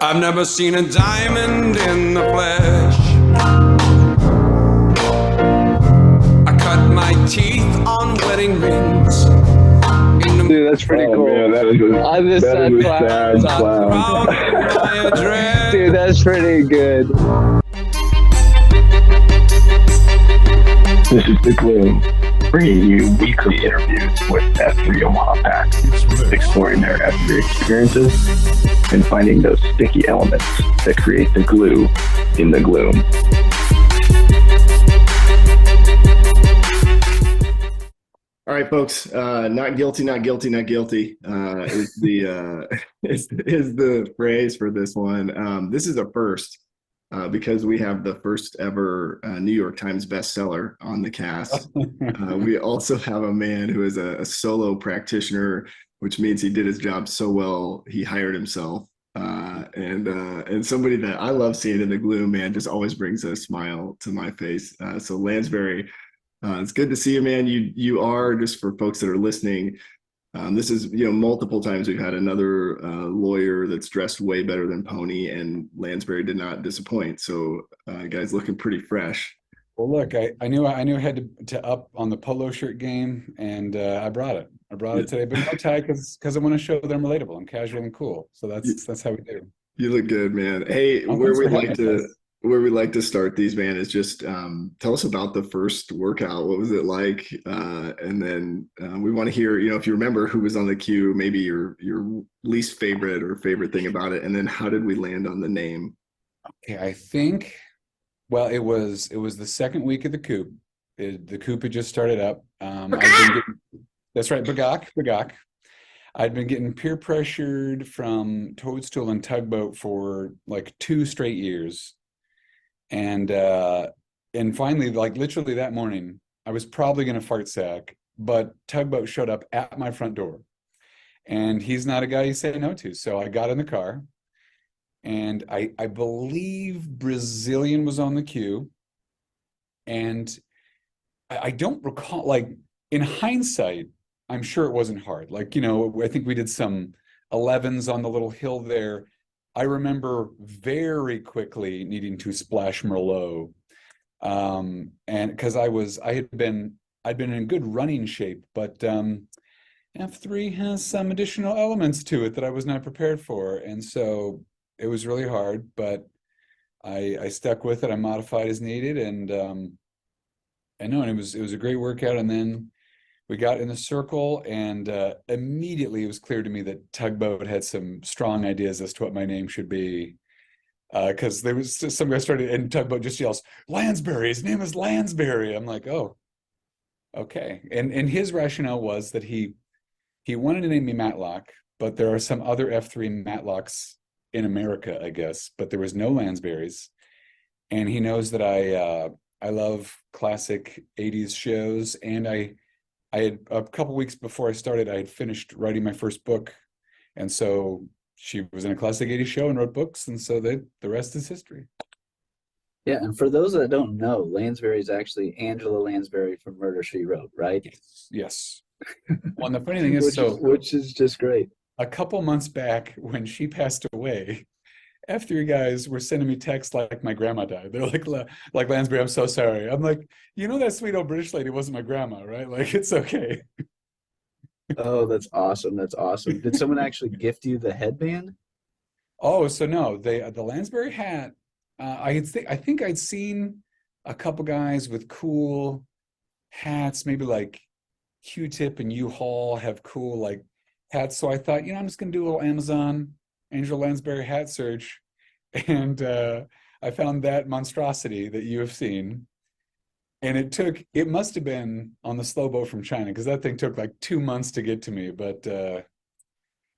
I've never seen a diamond in the flesh. I cut my teeth on wedding rings. Dude, that's pretty cool. Man, that is On this that sad is a clown. sad It's awesome. clown. Proud of my address. Dude, that's pretty good. This is The Gloom, bringing you weekly interviews with F3 Omaha Packs, exploring their F3 experiences and finding those sticky elements that create the glue in the gloom. All right, folks. Not guilty, not guilty, not guilty is the is the phrase for this one. This is a first because we have the first ever New York Times bestseller on the cast. We also have a man who is a solo practitioner, which means he did his job so well he hired himself. And somebody that I love seeing in the gloom, man, just always brings a smile to my face. So Lansbury. It's good to see you, man. You are, just for folks that are listening, this is, multiple times we've had another lawyer that's dressed way better than Pony, and Lansbury did not disappoint. So guys looking pretty fresh. Well, look, I knew I had to up on the polo shirt game, and I brought it. I brought it today, but no tie because I want to show that I'm relatable. I'm casual and cool. So that's how we do. You look good, man. Hey, where we like to start these, man, is just tell us about the first workout. What was it like? And then we want to hear, if you remember who was on the queue, maybe your least favorite or favorite thing about it. And then how did we land on the name? Okay, I think, well, it was the second week of the coop. The coop had just started up. That's right, Bagak. I'd been getting peer pressured from Toadstool and Tugboat for like 2 straight years. And finally, like literally that morning, I was probably going to fart sack, but Tugboat showed up at my front door, and he's not a guy you say no to. So I got in the car, and I believe Brazilian was on the queue, and I don't recall, like in hindsight, I'm sure it wasn't hard. Like, I think we did some 11s on the little hill there. I remember very quickly needing to splash Merlot, and because I'd been in good running shape, but F3 has some additional elements to it that I was not prepared for, and so it was really hard. But I stuck with it. I modified as needed, and it was a great workout. And then we got in the circle, and immediately it was clear to me that Tugboat had some strong ideas as to what my name should be. Because there was some guy started, and Tugboat just yells, "Lansbury, his name is Lansbury." I'm like, oh, okay. And his rationale was that he wanted to name me Matlock, but there are some other F3 Matlocks in America, I guess, but there was no Lansburys. And he knows that I love classic 80s shows, and I had, a couple weeks before I started, I had finished writing my first book. And so she was in a classic 80s show and wrote books. And so the rest is history. Yeah, and for those that don't know, Lansbury is actually Angela Lansbury from Murder, She Wrote, right? Yes. Well, and the funny thing is, which is just great. A couple months back when she passed away, F3 guys were sending me texts like my grandma died. They're like Lansbury, I'm so sorry. I'm like, that sweet old British lady wasn't my grandma, right? Like, it's okay. Oh, that's awesome. That's awesome. Did someone actually gift you the headband? Oh, so no, the Lansbury hat. I think I'd seen a couple guys with cool hats, maybe like Q-Tip and U-Haul have cool like hats. So I thought, I'm just gonna do a little Amazon Angel Lansbury hat search, and I found that monstrosity that you have seen, and it must have been on the slow boat from China, because that thing took like 2 months to get to me, but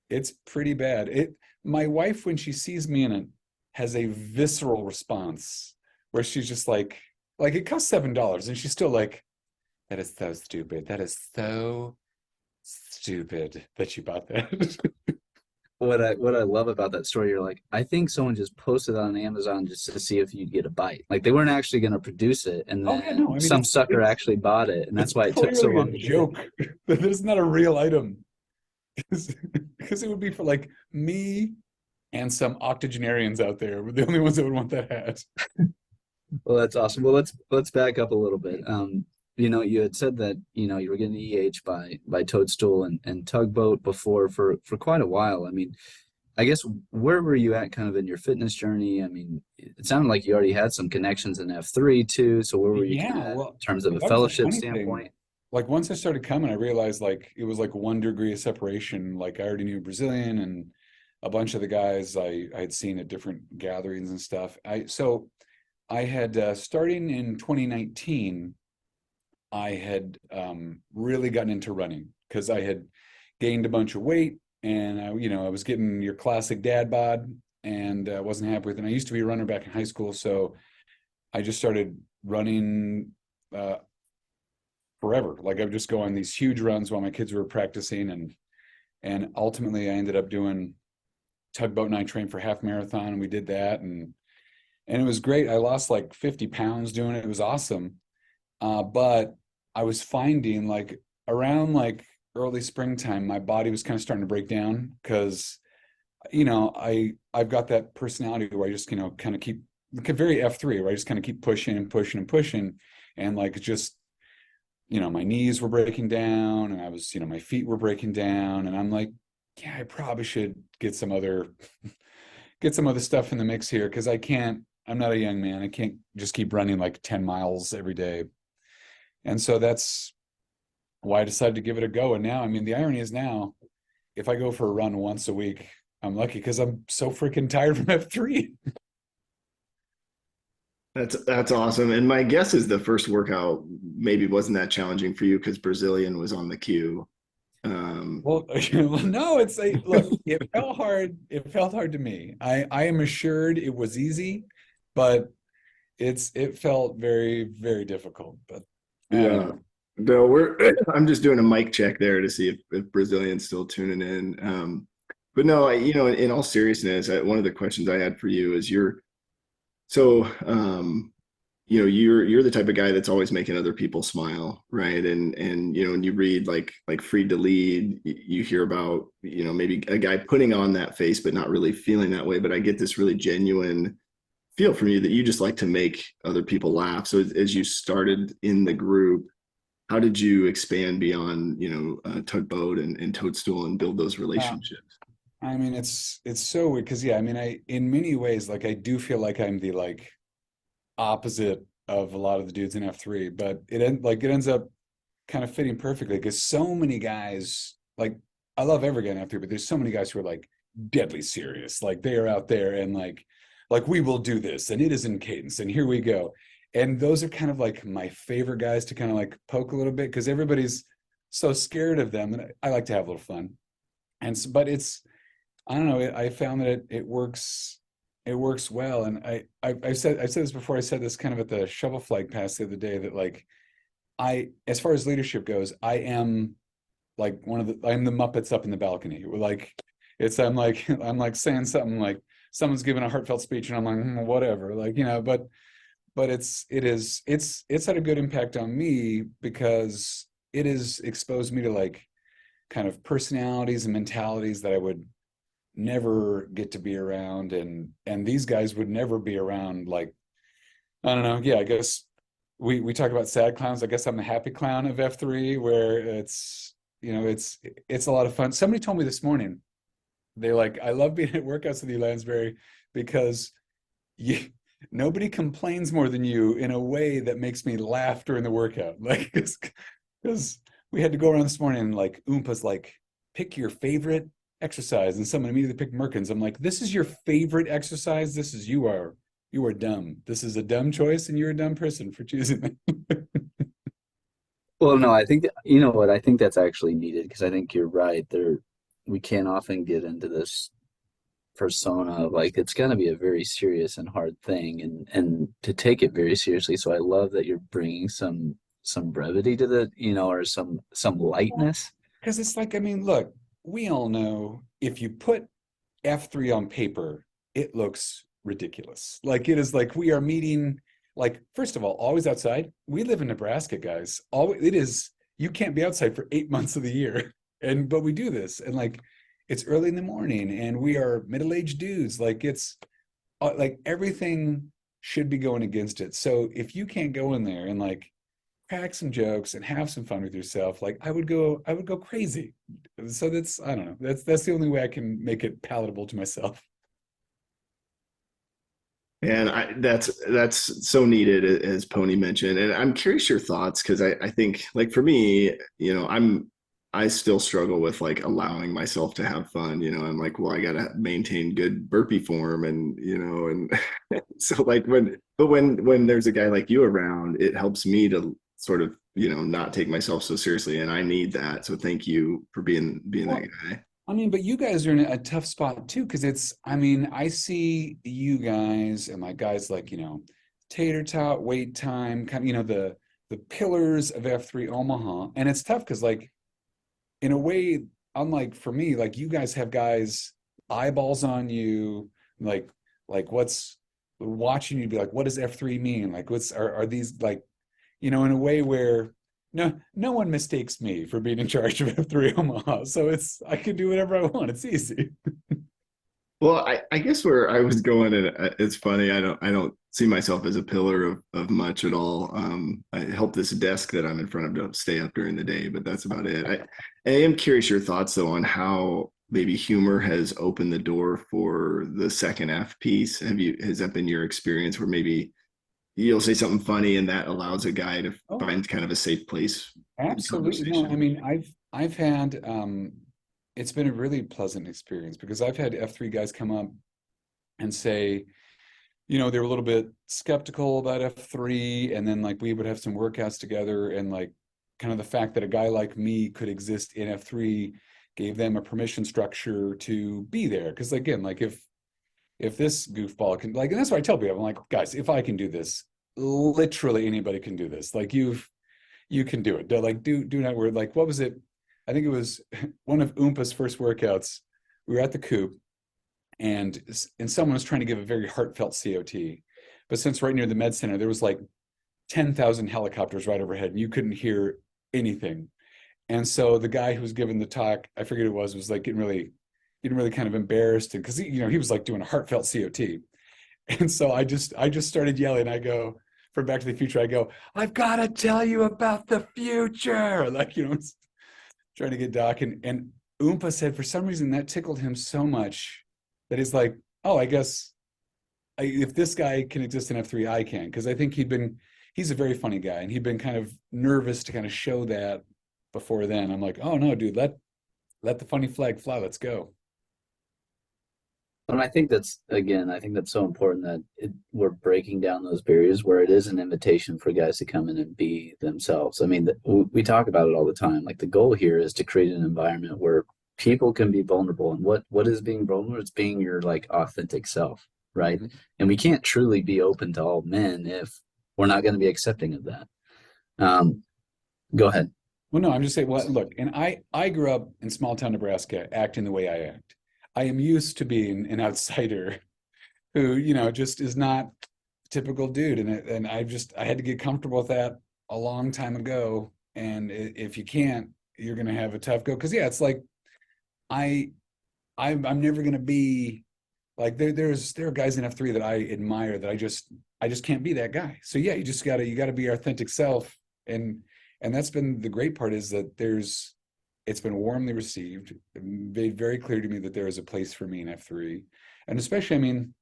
it's pretty bad. My wife, when she sees me in it, has a visceral response where she's just like it costs $7, and she's still like, that is so stupid. That is so stupid that you bought that. What I love about that story, you're like, I think someone just posted on Amazon just to see if you'd get a bite. Like, they weren't actually going to produce it, and then some sucker actually bought it, and that's why it took so long. A joke. That is not a real item, because it would be for like me and some octogenarians out there were the only ones that would want that hat. Well, that's awesome. Well, let's back up a little bit. You had said that, you were getting EH by Toadstool and Tugboat before for quite a while. I mean, I guess where were you at kind of in your fitness journey? I mean, it sounded like you already had some connections in F3 too. So where were you kind of at in terms of a that was the fellowship funny thing. standpoint? Like once I started coming, I realized like it was like 1 degree of separation. Like I already knew Brazilian and a bunch of the guys I had seen at different gatherings and stuff. I had starting in 2019, I had really gotten into running because I had gained a bunch of weight, and I was getting your classic dad bod, and I wasn't happy with it. And I used to be a runner back in high school, so I just started running forever. Like I would just go on these huge runs while my kids were practicing, and ultimately I ended up doing Tugboat, and I trained for half marathon, and we did that, and it was great. I lost like 50 pounds doing it. It was awesome. But I was finding like around like early springtime, my body was kind of starting to break down because, I've got that personality where I just, kind of keep like a very F3, where I just kind of keep pushing and pushing and pushing. And like, just, my knees were breaking down, and I was, my feet were breaking down, and I'm like, yeah, I probably should get some other stuff in the mix here. Cause I'm not a young man. I can't just keep running like 10 miles every day. And so that's why I decided to give it a go. And now, I mean, the irony is now, if I go for a run once a week, I'm lucky because I'm so freaking tired from F3. That's awesome. And my guess is the first workout maybe wasn't that challenging for you because Brazilian was on the queue. Well, no, look, it felt hard. It felt hard to me. I am assured it was easy, but it felt very, very difficult. But yeah, no, I'm just doing a mic check there to see if Brazilian's still tuning in. But no, in all seriousness, one of the questions I had for you is you're the type of guy that's always making other people smile, right? And when you read like Free to Lead, you hear about maybe a guy putting on that face but not really feeling that way. But I get this really genuine feel from you that you just like to make other people laugh. So as you started in the group, how did you expand beyond Tugboat and Toadstool and build those relationships? I mean, it's so weird because I mean, in many ways, like I do feel like I'm the like opposite of a lot of the dudes in F3, but it ends up kind of fitting perfectly because so many guys, like I love every guy in F3, but there's so many guys who are like deadly serious, like they are out there and like we will do this and it is in cadence and here we go. And those are kind of like my favorite guys to kind of like poke a little bit because everybody's so scared of them, and I like to have a little fun. And so, but I don't know, I found that it works well. And I said this before. I said this kind of at the shovel flag pass the other day that like as far as leadership goes, I am like I'm the Muppets up in the balcony. We're like I'm like saying something like someone's giving a heartfelt speech and I'm like whatever, like but it's had a good impact on me because it has exposed me to like kind of personalities and mentalities that I would never get to be around, and these guys would never be around. Like I don't know, yeah, I guess we talk about sad clowns. I guess I'm the happy clown of F3, where it's a lot of fun. Somebody told me this morning, they're like, I love being at workouts with you, Lansbury, because nobody complains more than you in a way that makes me laugh during the workout. Like because we had to go around this morning and like Oompa's like, pick your favorite exercise, and someone immediately picked Merkins. I'm like, this is your favorite exercise? You are dumb. This is a dumb choice, and you're a dumb person for choosing it. Well, no, I think you know what, I think that's actually needed because I think you're right. We can't often get into this persona of like it's gonna be a very serious and hard thing, and to take it very seriously. So I love that you're bringing some brevity to the or some lightness. Because it's like, I mean, look, we all know if you put F3 on paper, it looks ridiculous. Like it is like we are meeting, like, first of all, always outside. We live in Nebraska, guys. You can't be outside for 8 months of the year. But we do this. And like, it's early in the morning and we are middle-aged dudes. Like it's like everything should be going against it. So if you can't go in there and like crack some jokes and have some fun with yourself, like I would go crazy. So that's, I don't know, that's the only way I can make it palatable to myself. And that's so needed, as Pony mentioned. And I'm curious your thoughts, because I think, like, for me, I still struggle with like allowing myself to have fun. I'm like, well, I gotta maintain good burpee form, and so like when there's a guy like you around, it helps me to sort of not take myself so seriously, and I need that. So thank you for being that guy. I mean, but you guys are in a tough spot too, because I see you guys and like guys like, Tater Tot, Wait Time, kind of, the pillars of F3 Omaha. And it's tough because like, in a way, unlike for me, like you guys have guys eyeballs on you, like what's watching you be like, what does F3 mean? Like are these like, in a way where no one mistakes me for being in charge of F3 Omaha. So I can do whatever I want. It's easy. Well, I guess where I was going, and it's funny, I don't see myself as a pillar of much at all. I help this desk that I'm in front of to stay up during the day, but that's about it. I am curious your thoughts though on how maybe humor has opened the door for the second F piece. Has that been your experience where maybe you'll say something funny and that allows a guy to find kind of a safe place? Absolutely. No, I mean, I've had it's been a really pleasant experience, because I've had F3 guys come up and say, they were a little bit skeptical about F3, and then like we would have some workouts together, and like kind of the fact that a guy like me could exist in F3 gave them a permission structure to be there. Because again, like if this goofball can, like, and that's what I tell people, I'm like, guys, if I can do this, literally anybody can do this. Like you can do it. They're like, do not worry. Like, what was it? I think it was one of Oompa's first workouts. We were at the Coop, and someone was trying to give a very heartfelt COT. But since right near the med center, there was like 10,000 helicopters right overhead, and you couldn't hear anything. And so the guy who was giving the talk, I forget who it was like getting really kind of embarrassed, because he was like doing a heartfelt COT. And so I just started yelling. I go, from Back to the Future, I go, I've got to tell you about the future. Like, trying to get Doc. And Oompa said for some reason that tickled him so much that he's like, oh, I guess if this guy can exist in F3, I can. Because I think he's a very funny guy, and he'd been kind of nervous to kind of show that before then. I'm like, oh no, dude, let the funny flag fly. Let's go. And I think that's so important that we're breaking down those barriers where it is an invitation for guys to come in and be themselves. I mean, we talk about it all the time. Like the goal here is to create an environment where people can be vulnerable. And what is being vulnerable? It's being your like authentic self, right? Mm-hmm. And we can't truly be open to all men if we're not going to be accepting of that. Go ahead. Well, no, I'm just saying, well, look, and I grew up in small town Nebraska acting the way I act. I am used to being an outsider who, just is not a typical dude. And I had to get comfortable with that a long time ago. And if you can't, you're going to have a tough go. Cause yeah, it's like, I'm never going to be like, there are guys in F3 that I admire that I just can't be that guy. So yeah, you gotta be your authentic self. And that's been the great part, is that it's been warmly received, made very clear to me that there is a place for me in F3. And especially, I mean,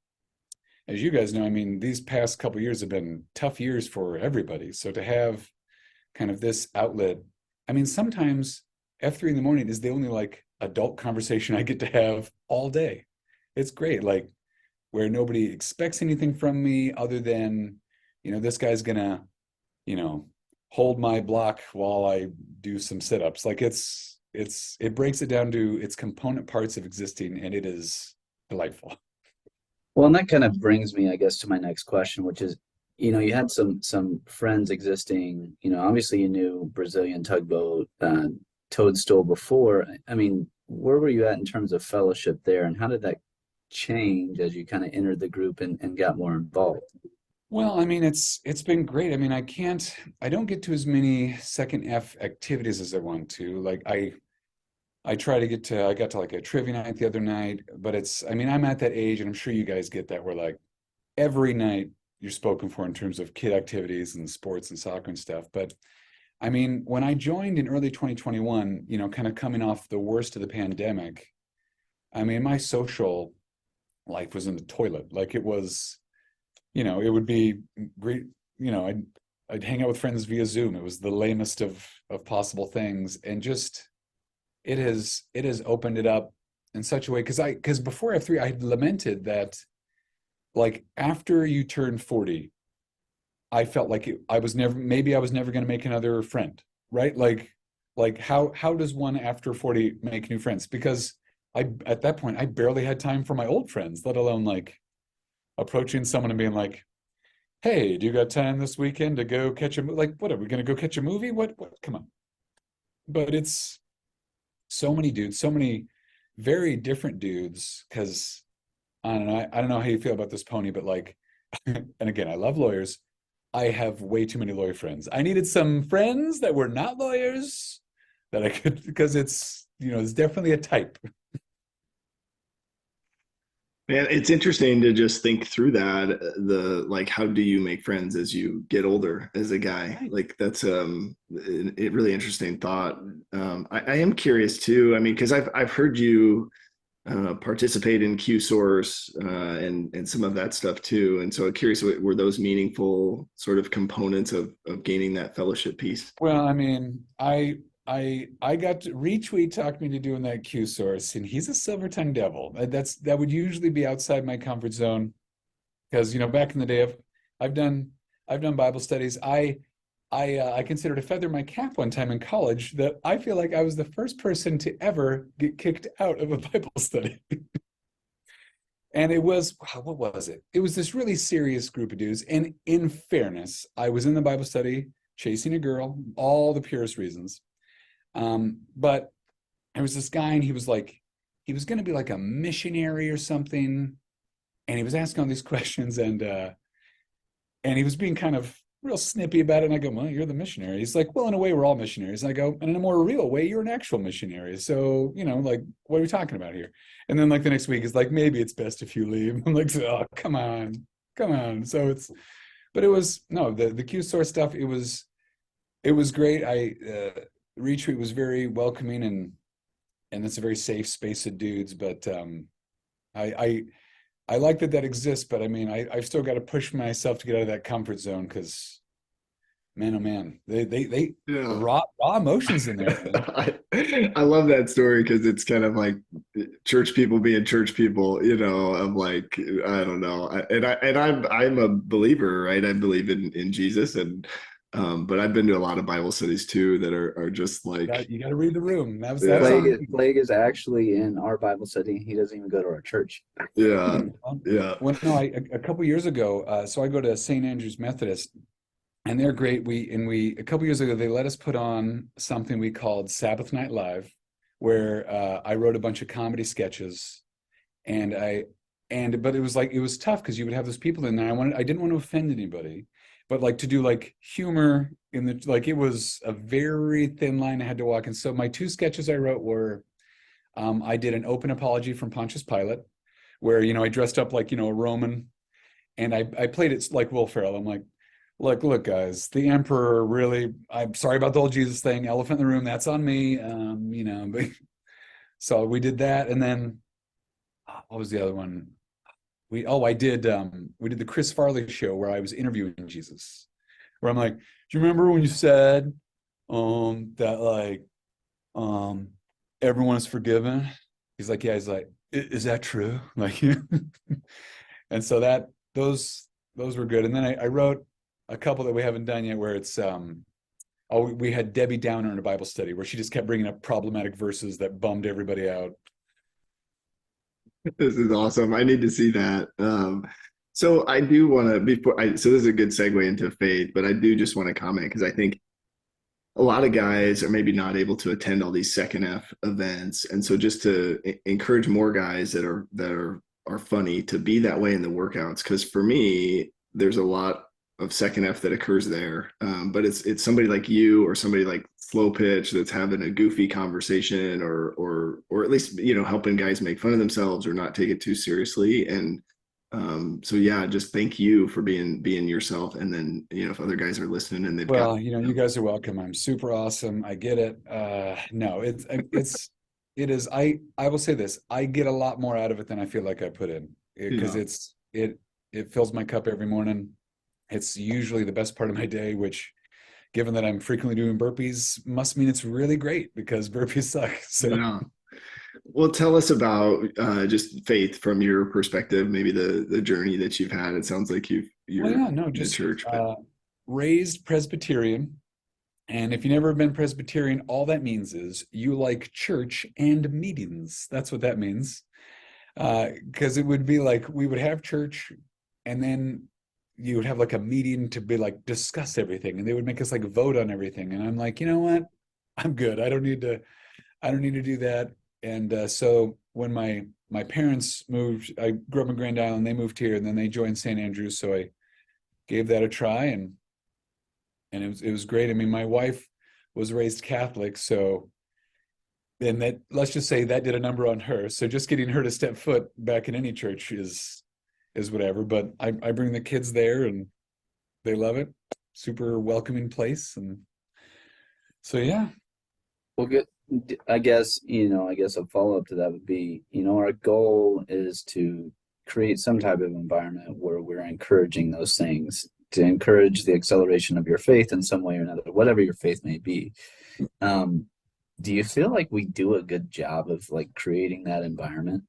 as you guys know, I mean, these past couple of years have been tough years for everybody. So to have kind of this outlet, I mean, sometimes F3 in the morning is the only like adult conversation I get to have all day. It's great, like where nobody expects anything from me other than, this guy's gonna, hold my block while I do some sit-ups. Like it breaks it down to its component parts of existing, and it is delightful. Well, and that kind of brings me, I guess, to my next question, which is, you had some friends existing, obviously you knew Brazilian Tugboat, Toadstool before. I mean, where were you at in terms of fellowship there, and how did that change as you kind of entered the group and got more involved? Well, I mean, it's been great. I mean, I don't get to as many second F activities as I want to. Like I got to like a trivia night the other night, but I mean, I'm at that age, and I'm sure you guys get that, where like every night you're spoken for in terms of kid activities and sports and soccer and stuff. But I mean, when I joined in early 2021, kind of coming off the worst of the pandemic, I mean, my social life was in the toilet. Like it was, it would be great. I'd hang out with friends via Zoom. It was the lamest of possible things, and just it has opened it up in such a way, because before F3 I had lamented that, like, after you turned 40, I felt like I was never going to make another friend, right? Like how does one after 40 make new friends? Because at that point I barely had time for my old friends, let alone like approaching someone and being like, hey, do you got time this weekend to go catch like, what are we going to go catch a movie? What? Come on. But it's so many dudes, so many very different dudes. Because I don't know how you feel about this, Pony, but like, and again, I love lawyers. I have way too many lawyer friends. I needed some friends that were not lawyers that I could, because it's definitely a type. Man, it's interesting to just think through that. Like, how do you make friends as you get older as a guy? Right. Like, that's a really interesting thought. I am curious too. I mean, because I've heard you participate in Q Source and some of that stuff too. And so I'm curious, were those meaningful sort of components of gaining that fellowship piece? Well, I mean, I got to retweet talked me to doing that Q Source, and he's a silver tongued devil. That would usually be outside my comfort zone, because back in the day I've done Bible studies. I considered a feather in my cap one time in college that I feel like I was the first person to ever get kicked out of a Bible study. And it was, what was it? It was this really serious group of dudes. And in fairness, I was in the Bible study chasing a girl, all the purest reasons. But there was this guy, and he was going to be like a missionary or something. And he was asking all these questions, and he was being kind of real snippy about it. And I go, well, you're the missionary. He's like, well, in a way, we're all missionaries. And I go, and in a more real way, you're an actual missionary. So, like, what are we talking about here? And then like the next week is like, maybe it's best if you leave. I'm like, oh, come on. So but it was, no, the Q source stuff, it was great. Retreat was very welcoming, and it's a very safe space of dudes. But I like that exists, but I mean, I've still got to push myself to get out of that comfort zone, because, man, oh man, they raw emotions in there. I love that story, because it's kind of like church people being church people. I'm like, I don't know, I'm a believer, right? I believe in Jesus, and but I've been to a lot of Bible studies too that are just like, you got to read the room. Blake is actually in our Bible study. He doesn't even go to our church. Yeah. Well, no, a couple years ago, so I go to St. Andrew's Methodist, and they're great. A couple years ago, they let us put on something we called Sabbath Night Live, where I wrote a bunch of comedy sketches, but it was tough, because you would have those people in there. I didn't want to offend anybody, but like to do like humor it was a very thin line I had to walk. And so my two sketches I wrote were, I did an open apology from Pontius Pilate, where, I dressed up like, a Roman, and I played it like Will Ferrell. I'm like, look, guys, the emperor really, I'm sorry about the whole Jesus thing, elephant in the room, that's on me. But so we did that. And then what was the other one? We did the Chris Farley show, where I was interviewing Jesus, where I'm like, do you remember when you said that like everyone is forgiven? He's like, yeah. He's like, is that true? Like, and so those were good. And then I wrote a couple that we haven't done yet, where it's we had Debbie Downer in a Bible study, where she just kept bringing up problematic verses that bummed everybody out. This is awesome. I need to see that. So I do want to, so this is a good segue into faith, but I do just want to comment, because I think a lot of guys are maybe not able to attend all these second F events. And so just to encourage more guys that are funny to be that way in the workouts. Because for me, there's a lot second F that occurs there. But it's somebody like you or somebody like Slow Pitch that's having a goofy conversation or at least, you know, helping guys make fun of themselves or not take it too seriously. And so yeah, just thank you for being yourself. And then, you know, if other guys are listening and they've Well, you know, you guys are welcome. I'm super awesome. I get it. No, it is. I will say this. I get a lot more out of it than I feel like I put in, because it fills my cup every morning. It's usually the best part of my day, which, given that I'm frequently doing burpees, must mean it's really great, because burpees suck. So. Yeah. Well, tell us about just faith from your perspective, maybe the journey that you've had. It sounds like you're just church. Raised Presbyterian. And if you've never been Presbyterian, all that means is you like church and meetings. That's what that means. Because it would be like, we would have church, and then you would have like a meeting to be like, discuss everything. And they would make us like vote on everything. And I'm like, you know what? I'm good. I don't need to do that. And so when my parents moved, I grew up in Grand Island, they moved here, and then they joined St. Andrews. So I gave that a try, and it was great. I mean, my wife was raised Catholic, so then that, let's just say that did a number on her. So just getting her to step foot back in any church is whatever. But I bring the kids there, and they love it. Super welcoming place. And so, yeah. Well, good. I guess a follow-up to that would be, you know, our goal is to create some type of environment where we're encouraging those things, to encourage the acceleration of your faith in some way or another, whatever your faith may be. Do you feel like we do a good job of like creating that environment?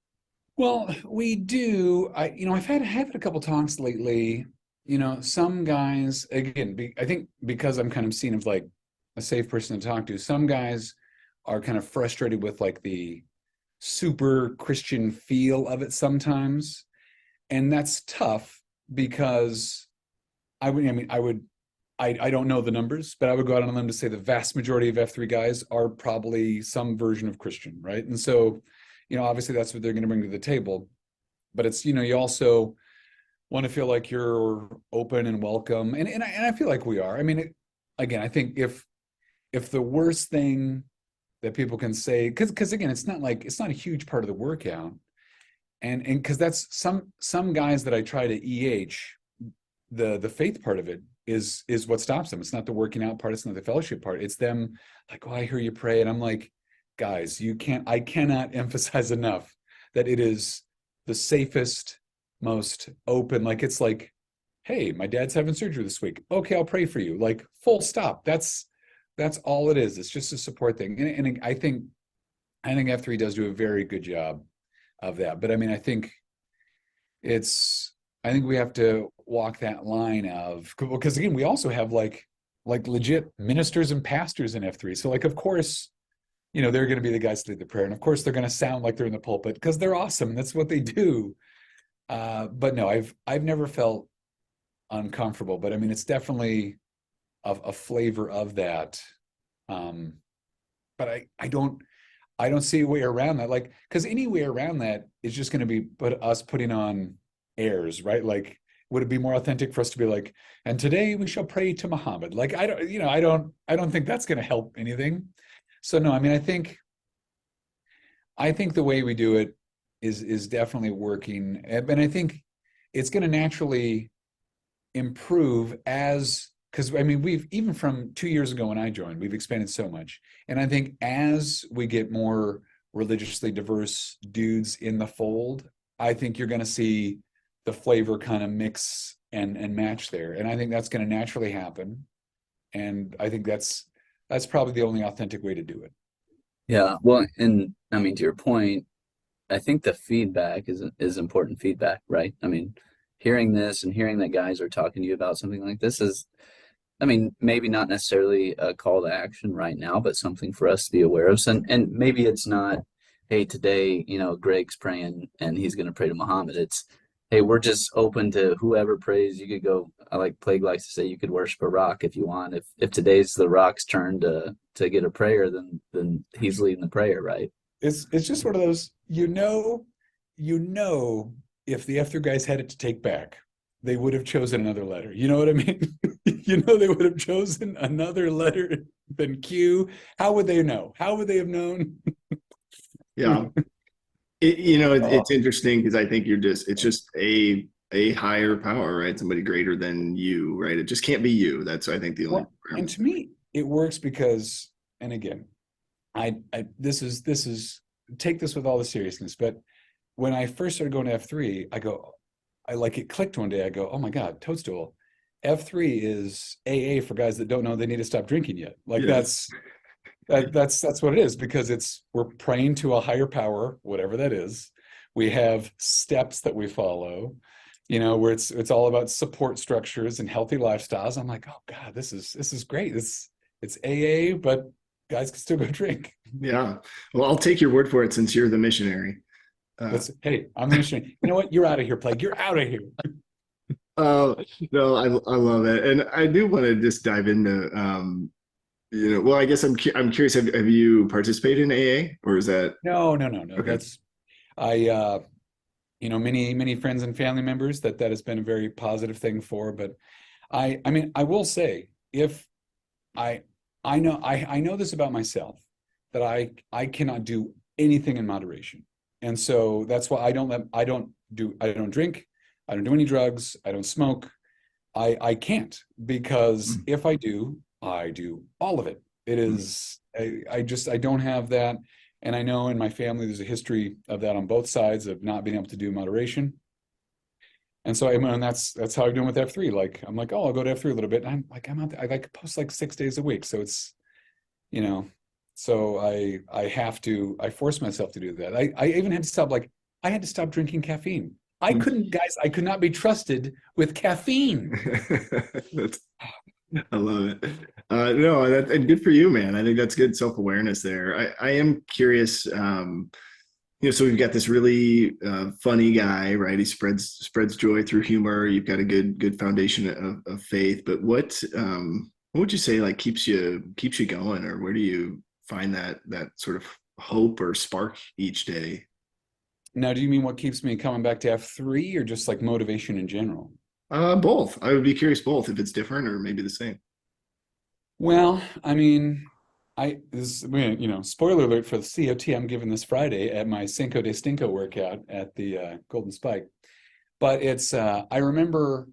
Well, we do. I've had a couple talks lately. You know, some guys, again, I think because I'm kind of seen as like a safe person to talk to, some guys are kind of frustrated with like the super Christian feel of it sometimes. And that's tough, because I don't know the numbers, but I would go out on a limb to say the vast majority of F3 guys are probably some version of Christian, right? And so, you know, obviously that's what they're going to bring to the table. But it's, you know, you also want to feel like you're open and welcome. And I feel like we are. I mean, again, I think if the worst thing that people can say, because again, it's not a huge part of the workout. And because that's some guys that I try to the faith part of it is what stops them. It's not the working out part. It's not the fellowship part. It's them like, oh, I hear you pray. And I'm like, guys, I cannot emphasize enough that it is the safest, most open. Like, it's like, hey, my dad's having surgery this week. Okay, I'll pray for you. Like, full stop. That's all it is. It's just a support thing. And I think F3 does do a very good job of that. But I mean, I think we have to walk that line of, because again, we also have like legit ministers and pastors in F3. So like, of course, you know, they're going to be the guys to lead the prayer. And of course they're going to sound like they're in the pulpit, because they're awesome. That's what they do. But no, I've never felt uncomfortable, but I mean, it's definitely a flavor of that. But I don't see a way around that. Like, because any way around that is just going to be us putting on airs, right? Like, would it be more authentic for us to be like, and today we shall pray to Muhammad? Like, I don't think that's going to help anything. So no, I mean, I think the way we do it is definitely working. And I think it's going to naturally improve because I mean, we've, even from 2 years ago when I joined, we've expanded so much. And I think as we get more religiously diverse dudes in the fold, I think you're going to see the flavor kind of mix and match there. And I think that's going to naturally happen. And I think that's probably the only authentic way to do it. Yeah. Well, and I mean, to your point, I think the feedback is important feedback, right? I mean, hearing this and hearing that guys are talking to you about something like this is, I mean, maybe not necessarily a call to action right now, but something for us to be aware of. And maybe it's not, hey, today, you know, Greg's praying and he's going to pray to Muhammad. It's, hey, we're just open to whoever prays. You could go, like Plague likes to say, you could worship a rock if you want. If today's the rock's turn to get a prayer, then he's leading the prayer, right? It's just one of those, you know, if the F3 guys had it to take back. they would have chosen another letter. You know what I mean? They would have chosen another letter than Q. How would they know? How would they have known? Yeah. It's interesting because I think it's just a higher power, right? Somebody greater than you, right? It just can't be you. That's, I think, the only. And to me, it works because, and again, this is take this with all the seriousness, but when I first started going to F3, it clicked one day. I go, oh my God, Toadstool, F3 is AA for guys that don't know they need to stop drinking yet. Like that's what it is, because we're praying to a higher power, whatever that is. We have steps that we follow, where it's all about support structures and healthy lifestyles. I'm like, oh God, this is great. It's AA, but guys can still go drink. Yeah. Well, I'll take your word for it since you're the missionary. Hey, I'm the missionary. You know what? You're out of here, Plague. You're out of here. Oh, no, I love it. And I do want to just dive into, well, I guess I'm curious, have you participated in AA, or is that? No. Okay. That's, many friends and family members that has been a very positive thing for, but I mean, I will say, if I know this about myself, that I cannot do anything in moderation. And so that's why I don't drink, I don't do any drugs, I don't smoke. I can't, because if I do all of it. It is, I don't have that. And I know in my family, there's a history of that on both sides, of not being able to do moderation. And so that's how I'm doing with F3. Like, I'm like, oh, I'll go to F3 a little bit. And I'm out there, I post 6 days a week. So it's, so I force myself to do that. I even had to stop, I had to stop drinking caffeine. I could not be trusted with caffeine. I love it. No, and good for you, man. I think that's good self-awareness there. I am curious, so we've got this really funny guy, right? He spreads joy through humor. You've got a good foundation of faith, but what would you say keeps you going, or where do you find that sort of hope or spark each day? Now, do you mean what keeps me coming back to F3, or just motivation in general? Both. I would be curious both, if it's different or maybe the same. Well, I mean, spoiler alert for the COT I'm giving this Friday at my Cinco de Stinko workout at the Golden Spike. But it's, I remember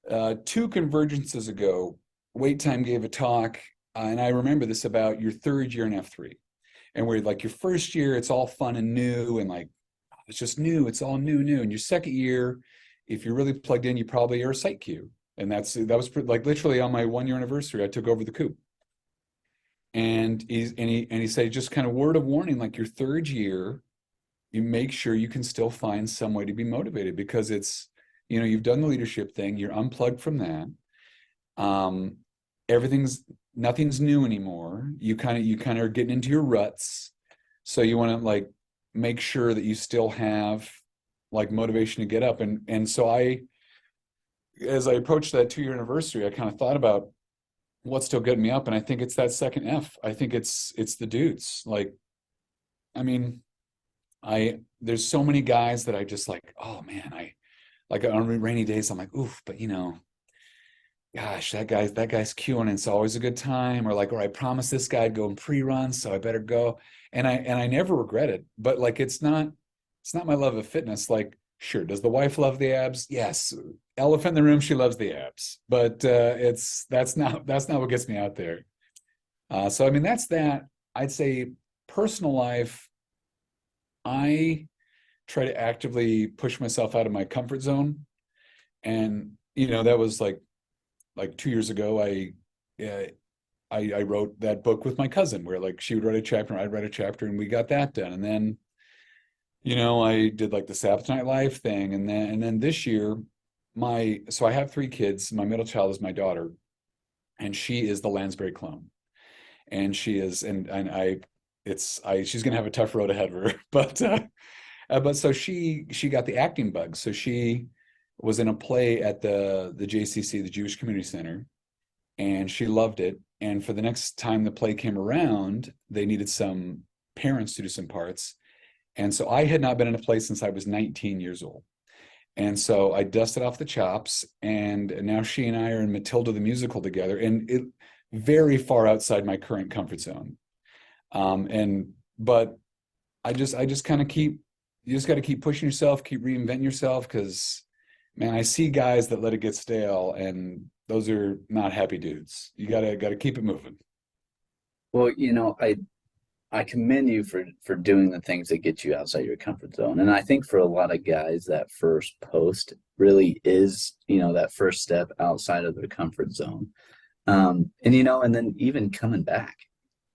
2 convergences ago, Wait Time gave a talk, and I remember this about your 3rd year in F3. And where your first year, it's all fun and new, and it's just new, it's all new. And your 2nd year, if you're really plugged in, you probably are a site queue. And that was literally on my 1-year anniversary, I took over the coop. And he said, just kind of word of warning, your 3rd year, you make sure you can still find some way to be motivated, because it's, you've done the leadership thing, you're unplugged from that. Nothing's new anymore. You kind of are getting into your ruts. So you want to make sure that you still have motivation to get up. And so as I approached that 2-year anniversary, I kind of thought about what's still getting me up. And I think it's that second F. I think it's the dudes. There's so many guys that I just oh man, on rainy days, I'm oof, but gosh, that guy's queuing, and it's always a good time. Or I promised this guy I'd go in pre-run, so I better go. And I never regret it. But it's not my love of fitness. Sure, does the wife love the abs? Yes. Elephant in the room, she loves the abs. But that's not what gets me out there. So I mean, that's that. I'd say personal life, I try to actively push myself out of my comfort zone. And that was 2 years ago, I wrote that book with my cousin, where she would write a chapter and I'd write a chapter, and we got that done. And then, I did the Sabbath Night Live thing. And then this year, so I have 3 kids. My middle child is my daughter, and she is the Lansbury clone. And she is, she's going to have a tough road ahead of her, but so she got the acting bug. So she was in a play at the JCC, the Jewish Community Center, and she loved it. And for the next time the play came around, they needed some parents to do some parts. And so I had not been in a play since I was 19 years old. And so I dusted off the chops, and now she and I are in Matilda the musical together, and it very far outside my current comfort zone. But I just kind of you just got to keep pushing yourself, keep reinventing yourself, because man, I see guys that let it get stale, and those are not happy dudes. You gotta keep it moving. Well, I commend you for doing the things that get you outside your comfort zone. And I think for a lot of guys, that first post really is, that first step outside of their comfort zone. And then even coming back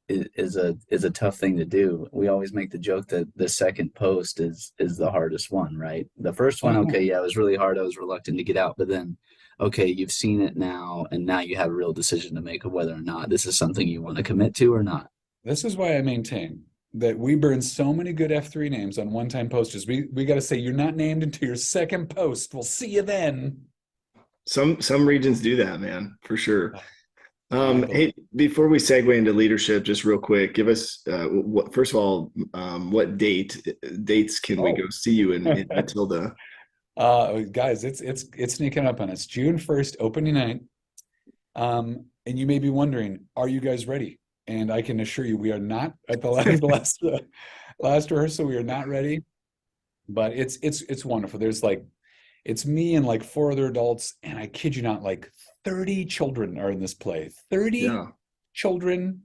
is a tough thing to do. We always make the joke that the second post is the hardest one, right? The first one, okay, yeah, it was really hard. I was reluctant to get out, but then, okay, you've seen it now, and now you have a real decision to make of whether or not this is something you want to commit to or not. This is why I maintain that we burn so many good F3 names on one-time posters. We got to say, you're not named until your second post. We'll see you then. Some regions do that, man, for sure. Hey, before we segue into leadership, just real quick, give us first of all, what dates can we go see you in Matilda? Guys, it's sneaking up on us. June 1st, opening night. And you may be wondering, are you guys ready? And I can assure you, we are not at the last rehearsal. We are not ready, but it's wonderful. There's it's me and 4 other adults, and I kid you not, 30 children are in this play. 30 children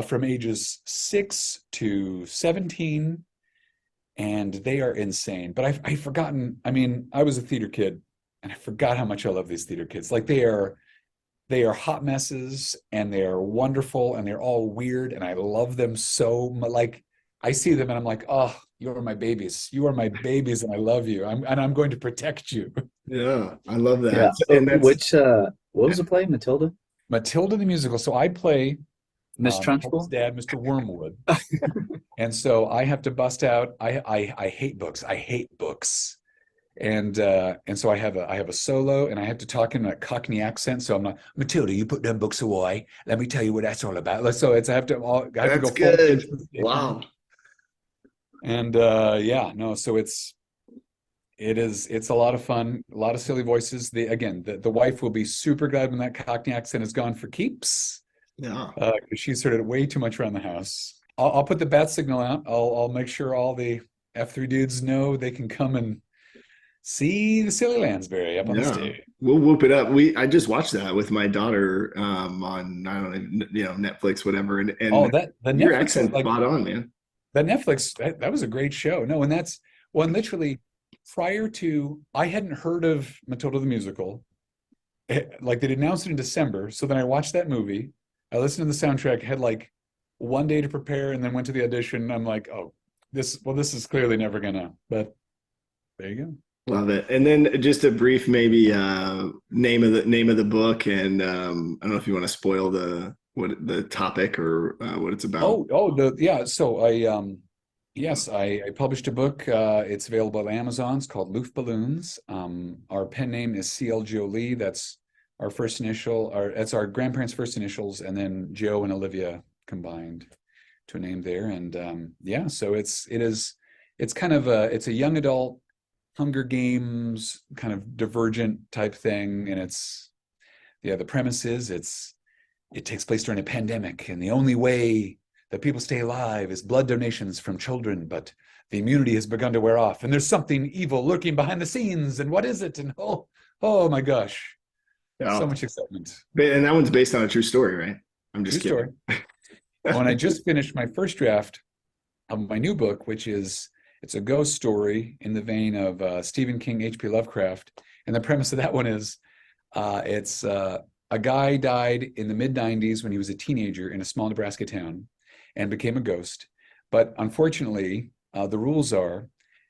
from ages 6 to 17, and they are insane. But I've forgotten. I mean, I was a theater kid, and I forgot how much I love these theater kids. They are hot messes, and they are wonderful, and they're all weird, and I love them so much. I see them, and I'm like, oh, you are my babies. You are my babies, and I love you. I'm going to protect you. Yeah, I love that. Yeah. So, and What was the play, Matilda? Matilda the musical. So I play Miss Trunchbull? dad, Mr. Wormwood. And so I have to bust out. I hate books. I hate books. And so I have a solo, and I have to talk in a Cockney accent. So I'm not, Matilda, you put them books away. Let me tell you what that's all about. So I have to go. Good. Wow. And so it's a lot of fun, a lot of silly voices. The wife will be super glad when that Cockney accent is gone for keeps. Yeah. Because she's heard it way too much around the house. I'll put the bat signal out. I'll make sure all the F3 dudes know they can come and see the silly Lansbury up on the stage. We'll whoop it up. I just watched that with my daughter on, I don't know, Netflix, whatever. And the your Netflix accent's spot on, man. That Netflix, that was a great show. No, and that's one literally prior to, I hadn't heard of Matilda the musical. They'd announced it in December. So then I watched that movie. I listened to the soundtrack, had 1 day to prepare, and then went to the audition. I'm like, oh, this is clearly never gonna, but there you go. Love it. And then just a brief maybe name of the book, and I don't know if you want to spoil the topic or what it's about. So I published a book. It's available at Amazon. It's called Loof Balloons. Our pen name is CL Jolie. That's our first initial, that's our grandparents' first initials, and then Joe and Olivia combined to a name there. And so it's kind of it's a young adult Hunger Games kind of Divergent type thing, and the premise is it takes place during a pandemic, and the only way that people stay alive is blood donations from children, but the immunity has begun to wear off, and there's something evil lurking behind the scenes, and what is it? And oh my gosh, so much excitement. And that one's based on a true story, right? I'm just kidding. Story. When I just finished my first draft of my new book, which is it's a ghost story in the vein of Stephen King, H.P. Lovecraft. And the premise of that one is it's a guy died in the mid-90s when he was a teenager in a small Nebraska town and became a ghost. But unfortunately, the rules are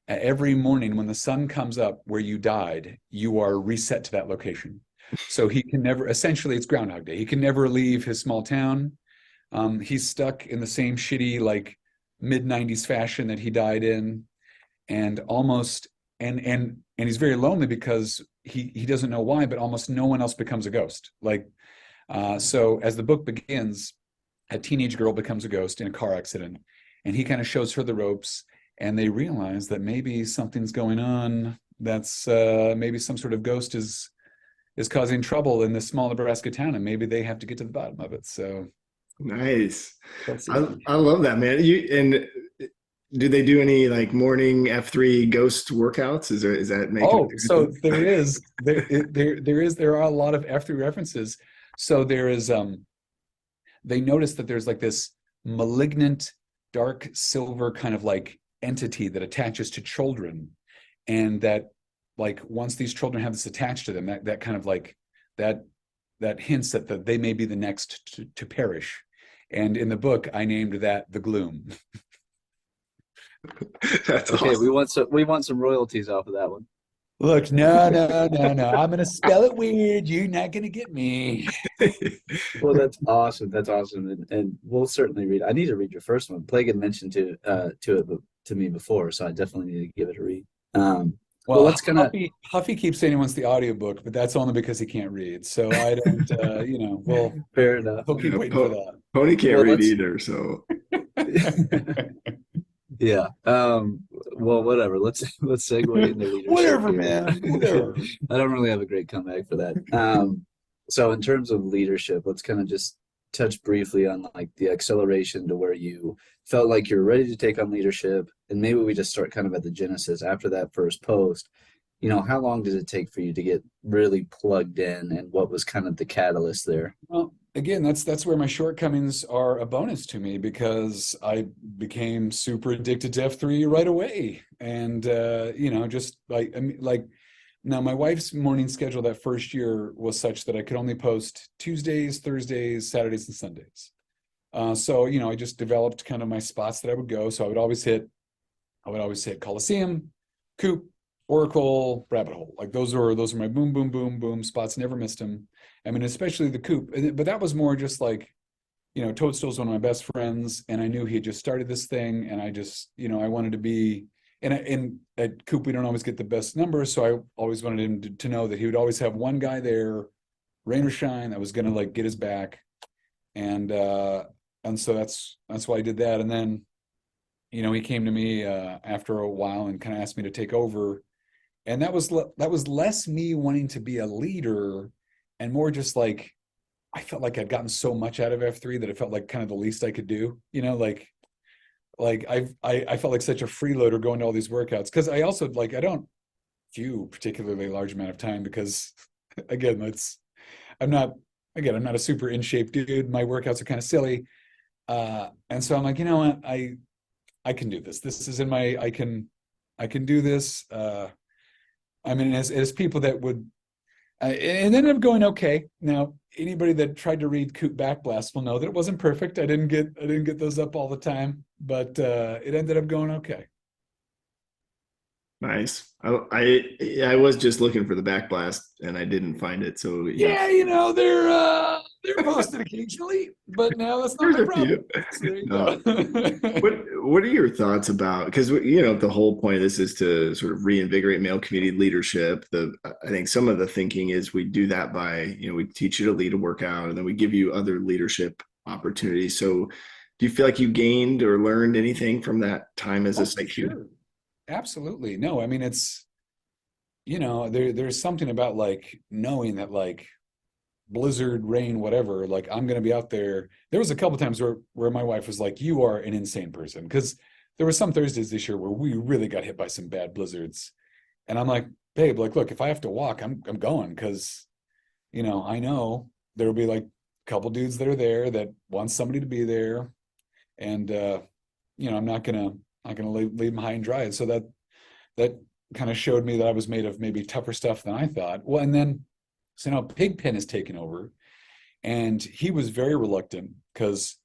every morning when the sun comes up where you died, you are reset to that location. So he can never, essentially it's Groundhog Day. He can never leave his small town. He's stuck in the same shitty, mid-90s fashion that he died in, and almost and he's very lonely because he doesn't know why, but almost no one else becomes a ghost. So as the book begins, a teenage girl becomes a ghost in a car accident, and he kind of shows her the ropes, and they realize that maybe something's going on That's maybe some sort of ghost is causing trouble in this small Nebraska town, and maybe they have to get to the bottom of it. So Nice. let's see. I love that, man. Do they do any like morning F3 ghost workouts? Is that making? Oh, so there are a lot of F3 references. So there is they notice that there's like this malignant dark silver kind of like entity that attaches to children, and that like once these children have this attached to them, that kind of like that hints that they may be the next to perish. And in the book, I named that the gloom. That's Okay, awesome. we want some royalties off of that one. Look, no. I'm gonna spell it weird. You're not gonna get me. Well, that's awesome. That's awesome, and we'll certainly read. I need to read your first one. Plague had mentioned to me before, so I definitely need to give it a read. Well, let's kind of. Huffy keeps saying he wants the audiobook, but that's only because he can't read. So I don't, well, Fair enough. he'll keep waiting for that. Pony can't read either, so. Yeah. Well, whatever. Let's segue into leadership. Whatever, here. man. Whatever. I don't really have a great comeback for that. So in terms of leadership, let's kind of just touch briefly on like the acceleration to where you felt like you're ready to take on leadership, and maybe we just start kind of at the genesis after that first post. How long did it take for you to get really plugged in, and what was kind of the catalyst there? Well, again, that's where my shortcomings are a bonus to me, because I became super addicted to F3 right away. And just like now my wife's morning schedule that first year was such that I could only post Tuesdays, Thursdays, Saturdays, and Sundays. So I just developed kind of my spots that I would go. So I would always hit Coliseum, Coop, Oracle, Rabbit Hole. Like those are my boom, boom, boom, boom spots. Never missed them. I mean, especially the Coop. But that was more just like, Toadstool's one of my best friends, and I knew he had just started this thing, and I just, I wanted to be. And at Coop, we don't always get the best numbers, so I always wanted him to know that he would always have one guy there, rain or shine, that was going to like get his back. And so that's why I did that. And then, he came to me after a while and kind of asked me to take over. And that was less me wanting to be a leader and more just like, I felt like I'd gotten so much out of F3 that it felt like kind of the least I could do, like I felt like such a freeloader going to all these workouts. Cause I also I don't do particularly large amount of time because again, I'm not a super in shape dude. My workouts are kind of silly. And so I'm like, you know what? I can do this. This is in my, I can do this. I mean, as people that would, and then I'm going, okay. Now, anybody that tried to read Coop Backblast will know that it wasn't perfect. I didn't get those up all the time, but it ended up going okay. Nice. I was just looking for the backblast and I didn't find it. So yeah, they're posted occasionally, but now that's not my problem. So there you go. What are your thoughts about, because the whole point of this is to sort of reinvigorate male community leadership. I think some of the thinking is we do that by we teach you to lead a workout, and then we give you other leadership opportunities. So do you feel like you gained or learned anything from that time as a site sure. Absolutely. No, I mean, it's, there's something about like knowing that like blizzard, rain, whatever, like I'm going to be out there. There was a couple times where my wife was like, you are an insane person. Because there were some Thursdays this year where we really got hit by some bad blizzards. And I'm like, babe, like, look, if I have to walk, I'm going. Because, I know there'll be like a couple dudes that are there that want somebody to be there. And, I'm not going to leave them high and dry. And so that kind of showed me that I was made of maybe tougher stuff than I thought. Well, and then, so now Pigpen has taken over, and he was very reluctant because,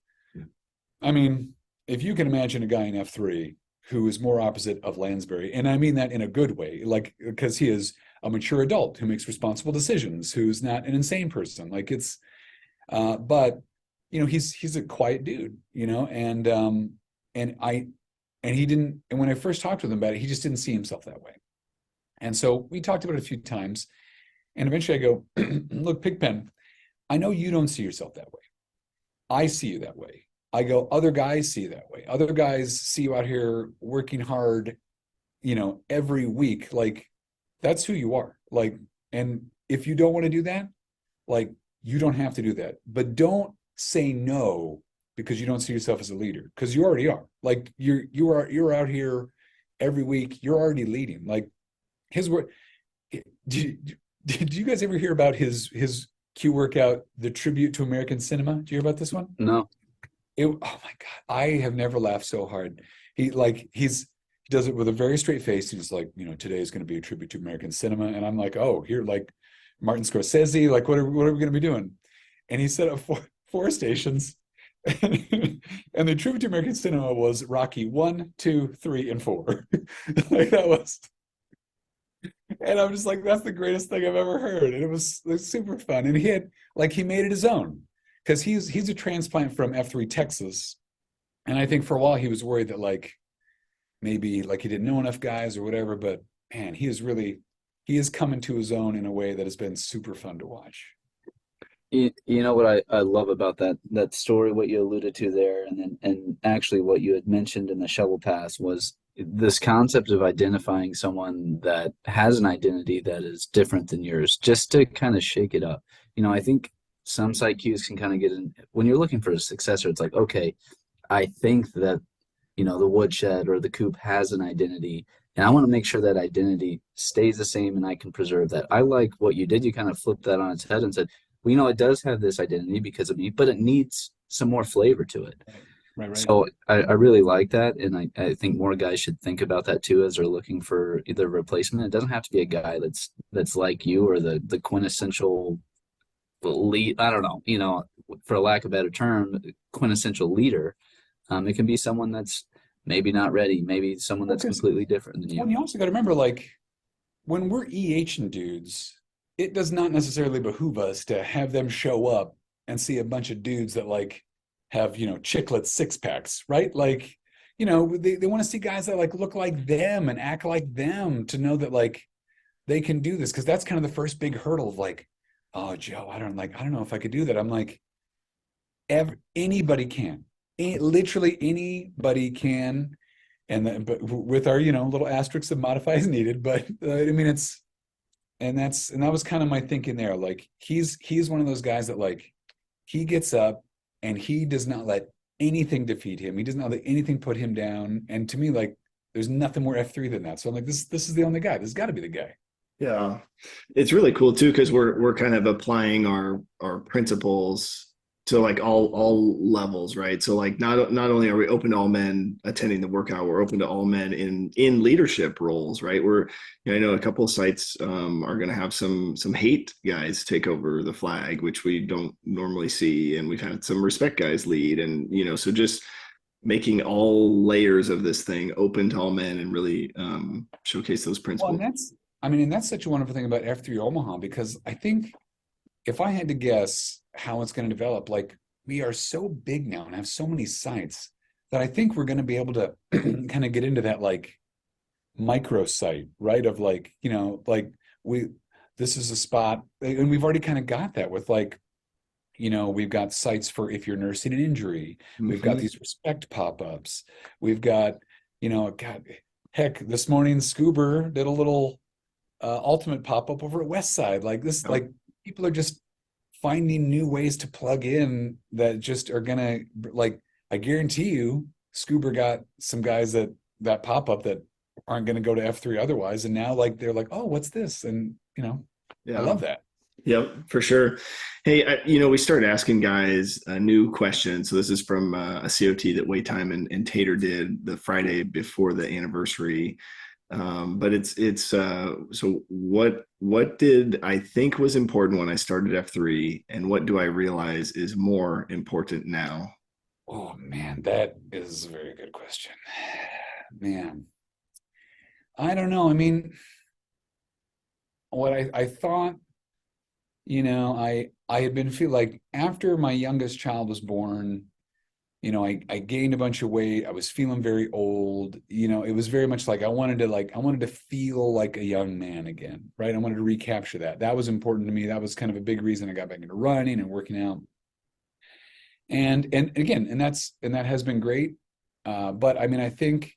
I mean, if you can imagine a guy in F3 who is more opposite of Lansbury, and I mean that in a good way, like, because he is a mature adult who makes responsible decisions, who's not an insane person. Like it's, but, he's a quiet dude, and he didn't, and when I first talked with him about it, he just didn't see himself that way. And so we talked about it a few times, and eventually I go, look, Pigpen, I know you don't see yourself that way. I see you that way. I go, other guys see you that way. Other guys see you out here working hard, every week. Like That's who you are. Like, and if you don't want to do that, like, you don't have to do that. But don't say no because you don't see yourself as a leader, because you already are. Like, you're out here every week. You're already leading. Like, his work. Did you guys ever hear about his Q workout, the tribute to American cinema? Did you hear about this one? No. Oh my God, I have never laughed so hard. He does it with a very straight face. He's like, today is going to be a tribute to American cinema. And I'm like, oh, here, like Martin Scorsese, like what are we going to be doing? And he set up four stations. And the tribute to American cinema was Rocky 1, 2, 3, and 4. Like, that was, and I'm just like, that's the greatest thing I've ever heard. And it was super fun. And he made it his own, because he's a transplant from F3 Texas. And I think for a while he was worried that like maybe like he didn't know enough guys or whatever, but man, he is coming to his own in a way that has been super fun to watch. You know what I love about that story, what you alluded to there, and actually what you had mentioned in the shovel pass was this concept of identifying someone that has an identity that is different than yours, just to kind of shake it up. I think some site cues can kind of get in when you're looking for a successor. It's like, okay, I think that the woodshed or the coop has an identity, and I want to make sure that identity stays the same and I can preserve that. I like what you did. You kind of flipped that on its head and said, well, it does have this identity because of me, but it needs some more flavor to it. Right. So I really like that, and I think more guys should think about that too as they're looking for either replacement. It doesn't have to be a guy that's like you or the quintessential lead. I don't know, for lack of a better term, quintessential leader. It can be someone that's maybe not ready, maybe someone that's completely different than you. Well, you also got to remember, like, when we're EHing dudes, it does not necessarily behoove us to have them show up and see a bunch of dudes that like have, chiclet six packs, right? Like, they want to see guys that like look like them and act like them, to know that like they can do this. Cause that's kind of the first big hurdle of like, oh, Joe, I don't know if I could do that. I'm like, anybody can. Literally anybody can. But with our, little asterisks of modify as needed. But I mean, that was kind of my thinking there. Like, he's one of those guys that like, he gets up and he does not let anything defeat him. He does not let anything put him down. And to me, like, there's nothing more F3 than that. So I'm like, this is the only guy. This has got to be the guy. Yeah, it's really cool too, because we're kind of applying our principles to like all levels, right? So like not only are we open to all men attending the workout, we're open to all men in leadership roles, right? I know a couple of sites are going to have some hate guys take over the flag, which we don't normally see, and we've had some respect guys lead, and so just making all layers of this thing open to all men and really showcase those principles. Well, and that's such a wonderful thing about F3 Omaha, because I think if I had to guess how it's going to develop, like, we are so big now and have so many sites that I think we're going to be able to kind of get into that like micro site, right? Of like, like this is a spot, and we've already kind of got that with like, we've got sites for if you're nursing an injury. Mm-hmm. We've got these respect pop-ups. We've got, God, heck, this morning Scuba did a little ultimate pop-up over at West Side. Like this, like, people are just finding new ways to plug in that just are gonna, like, I guarantee you Scuba got some guys that pop-up that aren't going to go to F3 otherwise, and now like they're like, oh, what's this? And I love that. Yep, for sure. Hey, we started asking guys a new question. So this is from a COT that Waytime and Tater did the Friday before the anniversary. But it's so what did I think was important when I started F3, and what do I realize is more important now? Oh man, that is a very good question. Man, I don't know. I mean, what I thought, I had been feeling like after my youngest child was born, I gained a bunch of weight. I was feeling very old. It was very much like I wanted to feel like a young man again, right? I wanted to recapture that. That was important to me. That was kind of a big reason I got back into running and working out. And again, and that has been great. But I mean, I think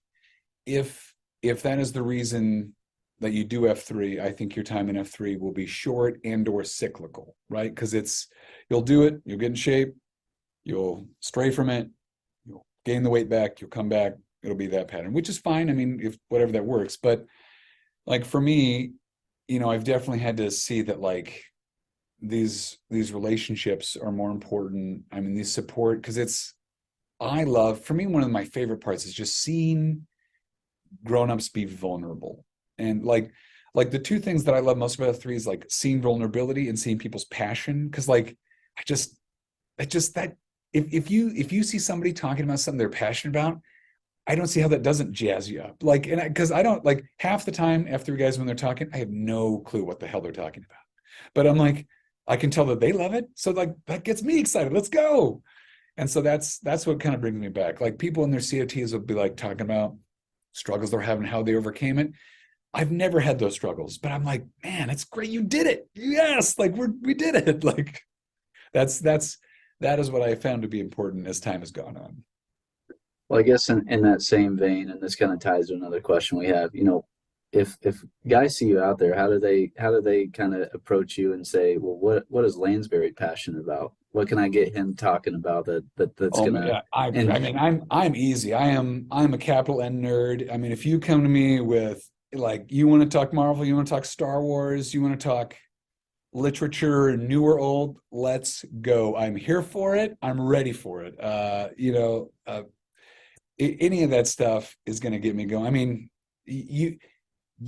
if that is the reason that you do F3, I think your time in F3 will be short and or cyclical, right? Because you'll do it, you'll get in shape, you'll stray from it, you'll gain the weight back, you'll come back, it'll be that pattern, which is fine. I mean, if whatever that works. But like for me, I've definitely had to see that like these relationships are more important. I mean, these support, because for me, one of my favorite parts is just seeing grown-ups be vulnerable. And like the two things that I love most about F3 is like seeing vulnerability and seeing people's passion. Because like if you see somebody talking about something they're passionate about, I don't see how that doesn't jazz you up. Like, and because I don't like half the time F3 guys when they're talking, I have no clue what the hell they're talking about. But I'm like, I can tell that they love it. So like that gets me excited. Let's go. And so that's what kind of brings me back. Like people in their COTs will be like talking about struggles they're having, how they overcame it. I've never had those struggles, but I'm like, man, it's great. You did it. Yes. Like we did it. Like that is what I found to be important as time has gone on. Well, I guess in that same vein, and this kind of ties to another question we have, if guys see you out there, how do they kind of approach you and say, well, what is Lansbury passionate about? What can I get him talking about that's gonna? Yeah. I mean, I'm easy. I'm a capital N nerd. I mean, if you come to me with like you want to talk Marvel, you want to talk Star Wars, you want to talk literature, new or old, let's go. I'm here for it. I'm ready for it. Any of that stuff is going to get me going. I mean, you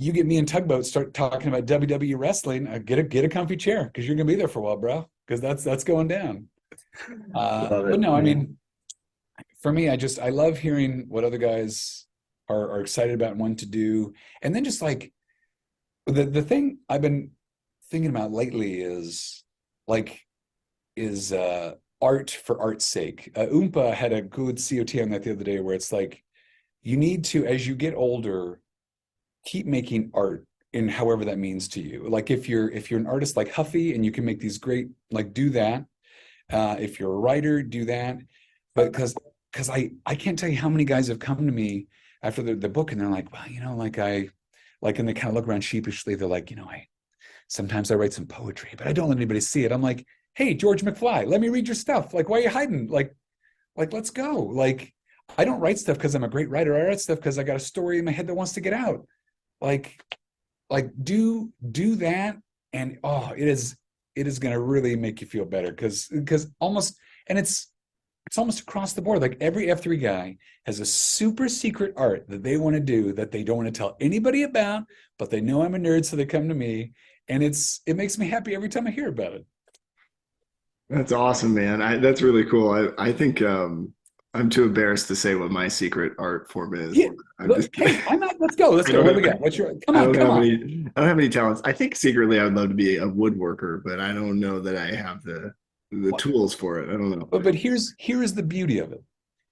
get me in Tugboat, start talking about WWE wrestling, get a comfy chair because you're going to be there for a while, bro. Because that's going down. But no, I mean, for me, I love hearing what other guys are excited about and want to do, and then just like the thing I've been thinking about lately is art for art's sake. Oompa had a good COT on that the other day where it's like you need to, as you get older, keep making art in however that means to you. Like if you're an artist like Huffy and you can make these great, like do that. If you're a writer, do that. But because I can't tell you how many guys have come to me after the book and they're like, well, and they kind of look around sheepishly. They're like, sometimes I write some poetry, but I don't let anybody see it. I'm like, hey, George McFly, let me read your stuff. Like, why are you hiding? Like, let's go. Like, I don't write stuff because I'm a great writer. I write stuff because I got a story in my head that wants to get out. Like do that. And it is going to really make you feel better because almost, and it's almost across the board. Like every F3 guy has a super secret art that they want to do that they don't want to tell anybody about, but they know I'm a nerd. So they come to me and it makes me happy every time I hear about it. That's awesome, man. That's really cool. I think I'm too embarrassed to say what my secret art form is. Yeah. I'm not. Let's go. Let's go. What do we got? What's your? Come on. I don't have any talents. I think secretly I would love to be a woodworker, but I don't know that I have the tools for it. I don't know. But here's the beauty of it.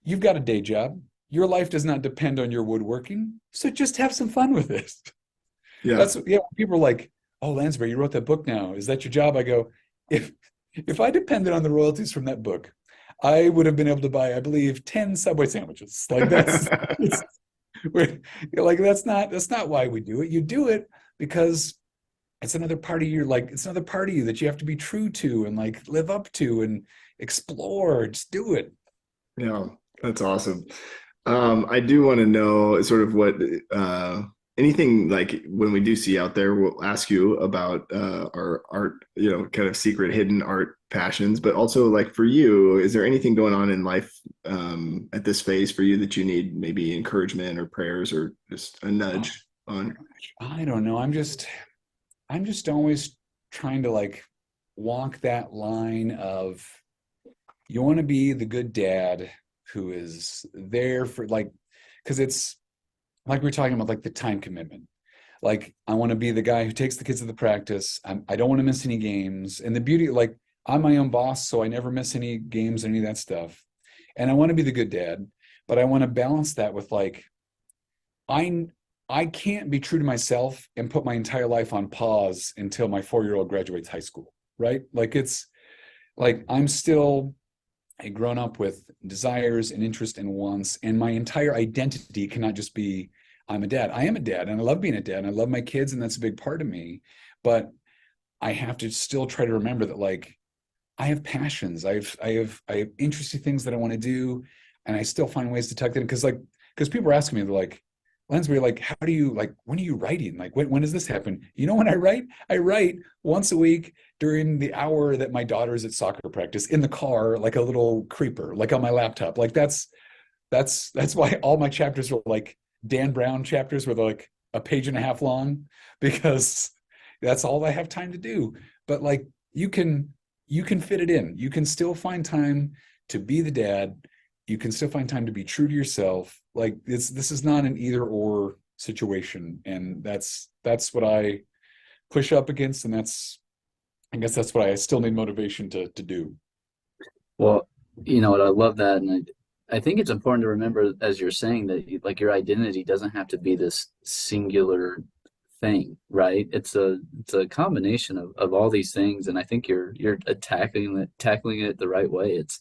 You've got a day job. Your life does not depend on your woodworking, so just have some fun with this. Yeah. People are like, "Oh, Lansbury, you wrote that book now. Is that your job?" I go, if I depended on the royalties from that book, I would have been able to buy, I believe, 10 Subway sandwiches. Like that's that's not why we do it. You do it because it's another part of you that you have to be true to and like live up to and explore. Just do it. Yeah, that's awesome. I do want to know sort of what anything like when we do see out there, we'll ask you about our art, kind of secret hidden art passions, but also like for you, is there anything going on in life at this phase for you that you need maybe encouragement or prayers or just a nudge on? I don't know. I'm just always trying to like walk that line of you want to be the good dad who is there for like, because it's like we're talking about like the time commitment. Like I want to be the guy who takes the kids to the practice. I don't want to miss any games. And the beauty, like I'm my own boss, so I never miss any games, any of that stuff. And I want to be the good dad, but I want to balance that with like, I can't be true to myself and put my entire life on pause until my 4-year-old graduates high school, right? Like it's like I'm still a grown up with desires and interests and wants, and my entire identity cannot just be I'm a dad. I am a dad, and I love being a dad, and I love my kids, and that's a big part of me. But I have to still try to remember that, like, I have passions. I have interesting things that I want to do, and I still find ways to tuck that in. Because people are asking me, they're like, Lansbury, like, how do you, like, when are you writing? Like, when does this happen? You know, when I write once a week during the hour that my daughter's at soccer practice, in the car, like a little creeper, like on my laptop. Like that's why all my chapters are like Dan Brown chapters, where they're like a page and a half long, because that's all I have time to do. But like, you can fit it in. You can still find time to be the dad. You can still find time to be true to yourself. Like, this is not an either or situation. And that's what I push up against. And I guess that's what I still need motivation to do. Well, you know what, I love that, and I think it's important to remember, as you're saying, that like your identity doesn't have to be this singular thing, right? It's a combination of all these things, and I think you're tackling it the right way. It's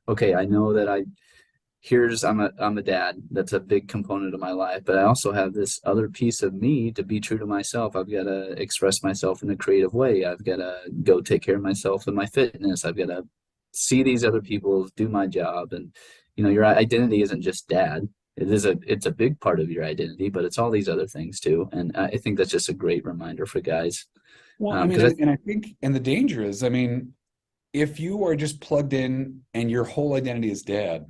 okay. I know that I'm a dad. That's a big component of my life, but I also have this other piece of me to be true to myself. I've got to express myself in a creative way. I've got to go take care of myself and my fitness. I've got to see these other people, do my job. And you know, your identity isn't just dad. It's a big part of your identity, but it's all these other things too. And I think that's just a great reminder for guys. Well, I mean, and I think, and the danger is, I mean, if you are just plugged in and your whole identity is dad,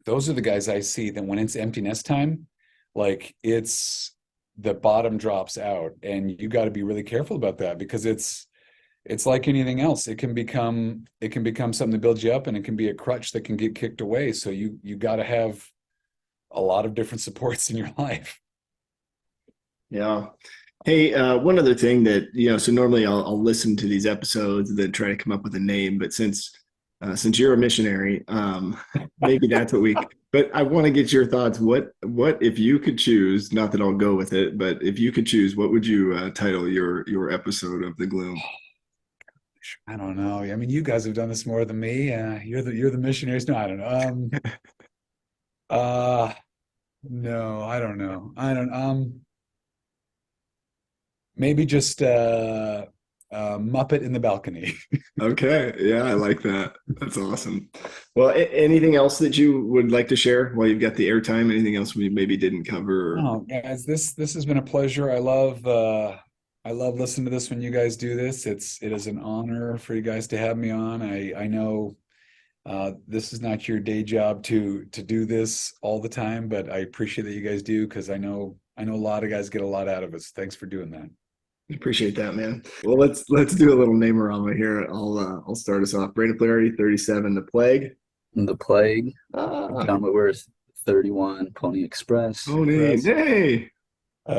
those are the guys I see that when it's empty nest time, like, it's the bottom drops out, and you got to be really careful about that, because it's like anything else. It can become something that builds you up, and it can be a crutch that can get kicked away. So you got to have a lot of different supports in your life. Yeah. Hey, one other thing that, you know, so normally I'll listen to these episodes and then try to come up with a name, but since you're a missionary, maybe that's what but I want to get your thoughts. What if you could choose, not that I'll go with it, but if you could choose, what would you title your episode of The Gloom? I don't know. I mean, you guys have done this more than me. You're the missionaries. No, I don't know. No, I don't know. Maybe just Muppet in the balcony. Okay. Yeah, I like that. That's awesome. Well, anything else that you would like to share while you've got the airtime? Anything else we maybe didn't cover? Oh, guys, this has been a pleasure. I love listening to this when you guys do this. It is an honor for you guys to have me on. I know this is not your day job to do this all the time, but I appreciate that you guys do, because I know a lot of guys get a lot out of it. So thanks for doing that. Appreciate that, man. Well, let's do a little name around right here. I'll start us off. Brandon Flaherty, 37, The Plague. The Plague. John Whitworth, 31, Pony Express. Pony, hey.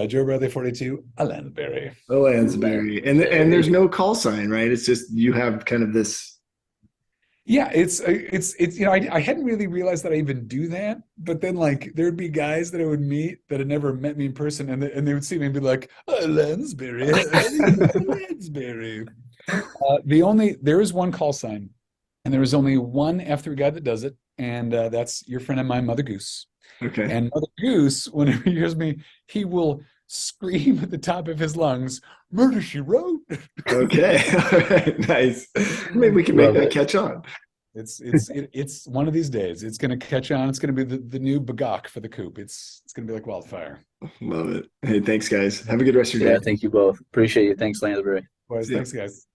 Joe Bradley, 42, a Lansbury. A Lansbury. And there's no call sign, right? It's just you have kind of this. Yeah, it's you know, I hadn't really realized that I even do that, but then, like, there'd be guys that I would meet that had never met me in person, and they would see me and be like, "Oh, Lansbury, Lansbury." There is one call sign, and there is only one F3 guy that does it, and that's your friend of mine, Mother Goose. Okay. And Mother Goose, whenever he hears me, he will scream at the top of his lungs, "Murder, She Wrote." Okay. All right. Nice. Maybe we can make that catch on. It's one of these days. It's going to catch on. It's going to be the new Bagok for the coop. It's going to be like wildfire. Love it. Hey, thanks, guys. Have a good rest of your day. Yeah, thank you both. Appreciate you. Thanks, Lansbury. Boys, thanks, guys.